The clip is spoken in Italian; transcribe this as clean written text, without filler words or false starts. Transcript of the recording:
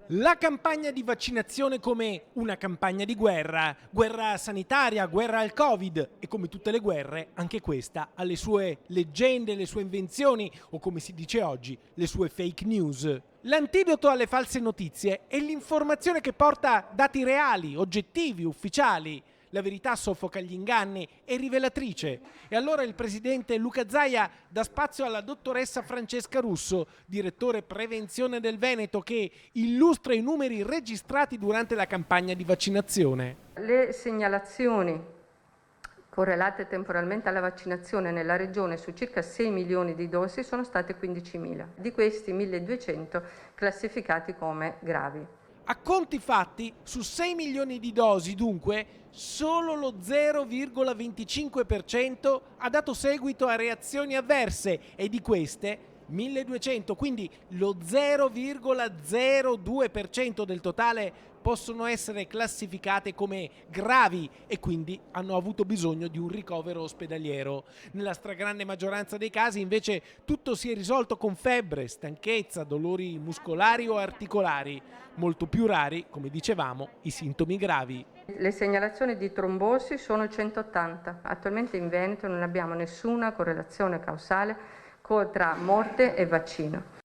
La campagna di vaccinazione come una campagna di guerra, guerra sanitaria, guerra al Covid e come tutte le guerre, anche questa ha le sue leggende, le sue invenzioni o come si dice oggi, le sue fake news. L'antidoto alle false notizie è l'informazione che porta dati reali, oggettivi, ufficiali. La verità soffoca gli inganni, è rivelatrice. E allora il presidente Luca Zaia dà spazio alla dottoressa Francesca Russo, direttore prevenzione del Veneto, che illustra i numeri registrati durante la campagna di vaccinazione. Le segnalazioni correlate temporalmente alla vaccinazione nella regione su circa 6 milioni di dosi sono state 15.000. Di questi 1.200 classificati come gravi. A conti fatti, su 6 milioni di dosi, dunque, solo lo 0,25% ha dato seguito a reazioni avverse e di queste 1200, quindi lo 0,02% del totale possono essere classificate come gravi e quindi hanno avuto bisogno di un ricovero ospedaliero. Nella stragrande maggioranza dei casi invece tutto si è risolto con febbre, stanchezza, dolori muscolari o articolari. Molto più rari, come dicevamo, i sintomi gravi. Le segnalazioni di trombosi sono 180. Attualmente in Veneto non abbiamo nessuna correlazione causale tra morte e vaccino.